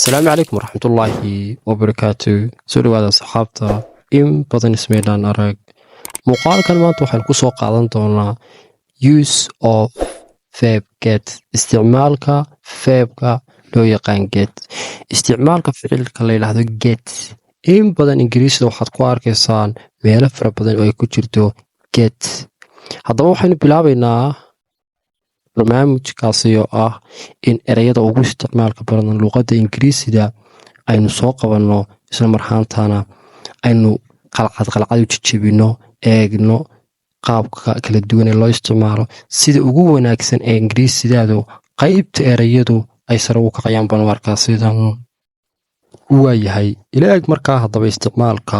السلام عليكم ورحمة الله وبركاته. soo dhawaada asxaabta in badan ismaydaan arag muuqaalkan maanta waxaan ku soo qaadan doonaa use of verb get, isticmaalka verbka loo yaqaan get. Isticmaalka ficilka la yidhaahdo get in badan ingiriisida waxaad ku arkaysaan meelo fara badan oo ay ku jirto get. haddaba waxaynu bilaabaynaa barnaamijkaasi oo ah in ereyada ugu isticmaalka badan luuqadda ingiriisida aynu soo qabanno isla marhaantana aynu qalcad u jejebino, eegno qaabka kala duwan ee loo isticmaalo sida ugu wanaagsan ee ingiriisidaadu qaybta ereyadu ay sare ugu kacayaan baan u arkaa sidan waayahay. ila eeg markaa haddaba isticmaalka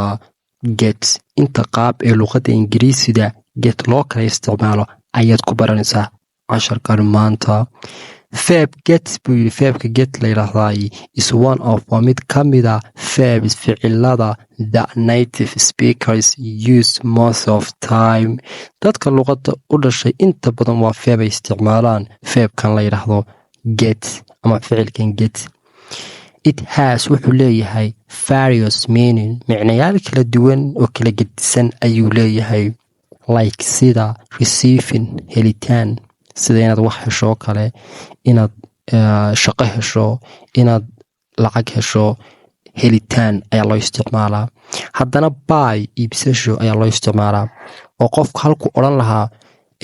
get inta qaab ee luuqadda ingiriisida get loo kala isticmaalo ayaad ku baranaysaa casharkan maanta. verb get buu yidhi, verbka get la yidhaahdaa is one of waa mid ka mida verbs ficilada the native speakers use most of time. dadka luuqadda u dhashay inta badan waa verb ay isticmaalaan verbkan la yidhaahdo get ama ficilkan get. it has wuxuu leeyahay various meaning, micnayaal kala duwan oo kala gedisan ayuu leeyahay, like sida receiving helitaan, sida inaad wax hesho kale, inaad shaqo hesho, inaad lacag hesho, helitaan ayaa loo isticmaalaa. haddana buy iibsasho ayaa loo isticmaalaa oo qofku halku odhan lahaa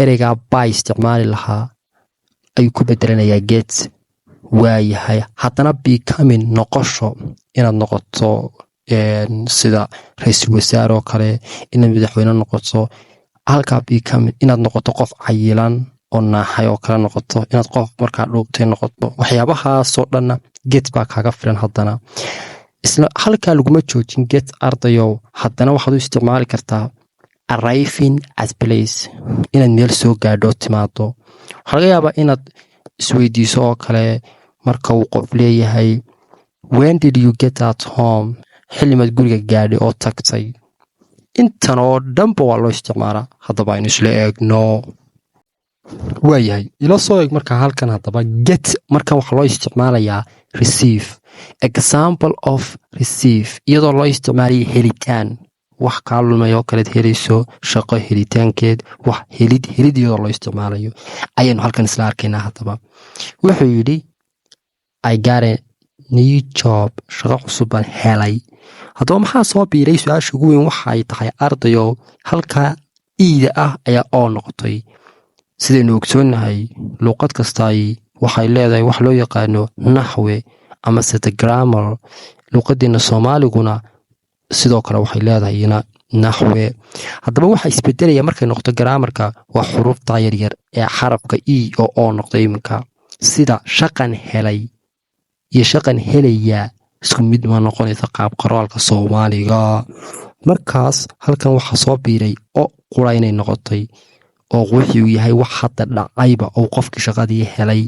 ereygaa buy isticmaali lahaa ayuu ku bedelanayaa get. waayahay haddana becoming noqosho, inaad noqoto sida ra-iisul wasaare oo kale, inaad madaxweyne noqoto. halkaa becoming inaad noqoto qof cayilan oo naaxay oo kale noqoto, inaad qof markaa dhuubtay noqoto, waxyaabahaasoo dhanna get baa kaaga filan. haddana isla halkaa laguma joojin get ardayow, haddana waxaad u isticmaali kartaa arriving at place, inaad meel soo gaadho timaado. waxaa laga yaabaa inaad isweydiiso oo kale marka uu qof leeyahay when did you get at home, xillimaad guriga gaadhay oo tagtay. intan oo dhanba waa loo isticmaalaa. haddaba aynu isla eegno. waayahay ila soo eeg markaa halkan. haddaba get markan waxaa loo isticmaalayaa receive. example of receive iyadoo loo isticmaalaya helitaan, wax kaa lumay oo kaleed helayso, shaqo helitaankeed, wax helid iyadoo loo isticmaalayo ayaanu halkan isla arkaynaa. haddaba wuxuu yidhi I got a new job, shaqo cusub baan helay. haddaba maxaa soo biiray su-aasha ugu weyn waxay tahay ardayow, halkaa iida ah ayaa oo noqotay. sidaynu ogsoonnahay luuqad kastaay waxay leedahay wax loo yaqaano naxwe ama sete grammar. luuqaddeena soomaaliguna sidoo kale waxay leedahay naxwe. haddaba waxaa isbedelaya markay noqoto grammarka waa xuruufta yaryar ee xarafka oo noqday iminka, sida shaqan helay iyo shaqan helayaa isku mid ma noqonaysa qaab qoraalka soomaaliga. markaas halkan waxaa soo biiray oo qura inay noqotay oo wuxuu yahay wax hadda dhacayba oo qofkii shaqadii helay.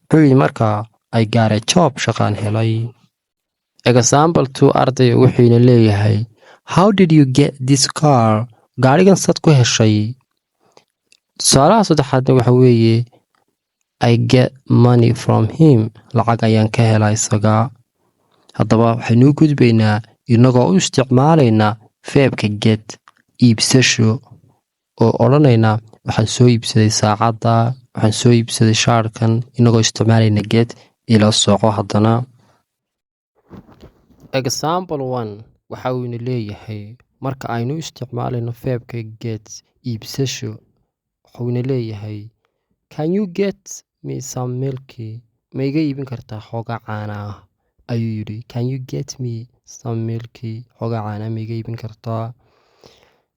wuxuu yidhi markaa I got a job, shaqaan helay. example 2 arday wuxuuna leeyahay how did you get this car, gaarigan sad ku heshay. tusaalaha saddexaadna waxa weeye I get money from him, lacag ayaan ka helaa isaga. haddaba waxaynu u gudbaynaa inagoo u isticmaalaynaa verbka get iibsasho oo odhanaynaa waxaan soo iibsaday saacadda, waxaan soo iibsaday shaarkan, inagoo isticmaalayna get. ila soco haddana. example 1 waxa uuna leeyahay marka aynu isticmaalayno verbka get iibsasho wuxuuna leeyahay can you get me some milky, ma iga iibin kartaa xoogaa caana ah ayuu yidhi. can you get me some milky, xoogaa caana ma iga iibin kartaa.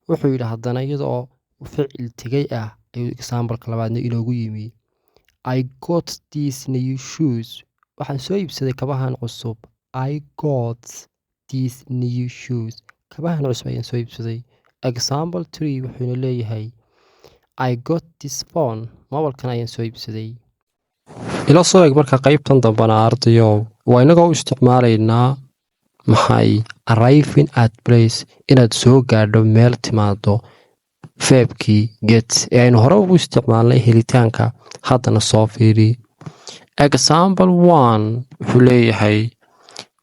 wuxuu yidhi haddana iyadoo ficil tegay ah ayuu exampleka labaadna inoogu yimi I got these new shoes, waxaan soo iibsaday kabahan cusub. I got these new shoes, kabahan cusub ayaan soo iibsaday. example 3 wuxuuna leeyahay I got this phone, mobilkan ayaan soo iibsaday. ila soo eeg marka qaybtan dambana ardayow waa inagoo u isticmaalaynaa maxay arriving at place, inaad soo gaadho meel timaado. verbkii get ee aynu hore ugu isticmaalnay helitaanka haddana soo fiiri. example 1 wuxuu leeyahay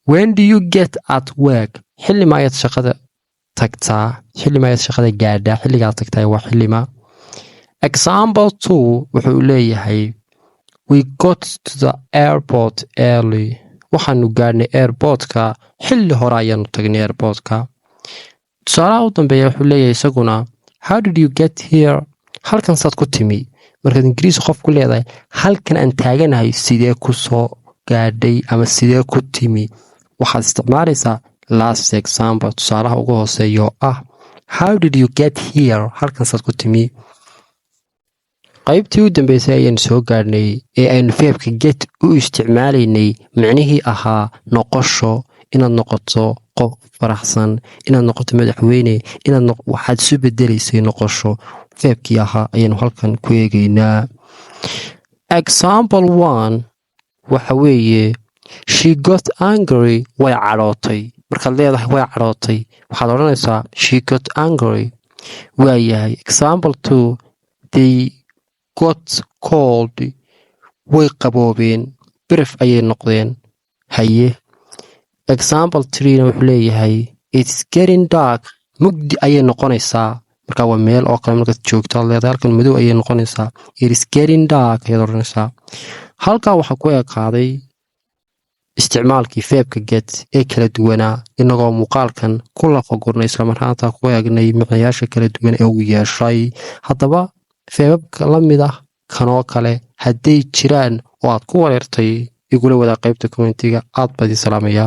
when do you get at work xilli ma ayaad shaqada tagtaa xilli ma ayaad shaqada gaadhaa xilligaad tagtaa waa xillima example 2 wuxuu leeyahay we got to the airport early waxaanu gaadhnay airportka xilli hore ayaanu tagnay airportka tusaalaha u dambeeya wuxuu leeyahay isaguna how did you get here halkan saad ku timi markaad ingiriisi qof ku leedahay halkan aan taaganahay sidee ku soo gaadhay ama sidee ku timi waxaad isticmaalaysaa last example tusaalaha ugu hooseeyo ah how did you get here halkan saad ku timi qaybtii u dambeysay ayaan soo gaadhnay ee aynu verbka get u isticmaalaynay micnihii ahaa noqosho inaad noqoto qof faraxsan inaad noqoto madaxweyne waxaad isu bedelaysay noqosho verbkii ahaa ayaanu halkan ku eegaynaa example 1 waxa weeye she got angry way cadhootay markaad leedahay way cadhootay waxaad odhanaysaa she got angry waayahay example 2 they got cold way qaboobeen birif ayay noqdeen haye example 3 wuxuu leeyahay it's getting dark mugdi ayay noqonaysaa marka waa meel oo kale markaad joogto leedahay halkan madow ayay noqonaysaa it's getting dark ayaad odhanaysaa halkaa waxaa ku ekaaday isticmaalkii verbka get ee kala duwanaa inagoo muuqaalkan ku lafagurnay isla marhaanta ku eegnay micnayaasha kala duwan ee uu yeeshay haddaba verbabka la mid ah kanoo kale hadday jiraan oo aad ku wareertay igula wadaa qaybta commentiga aad badi salaamaya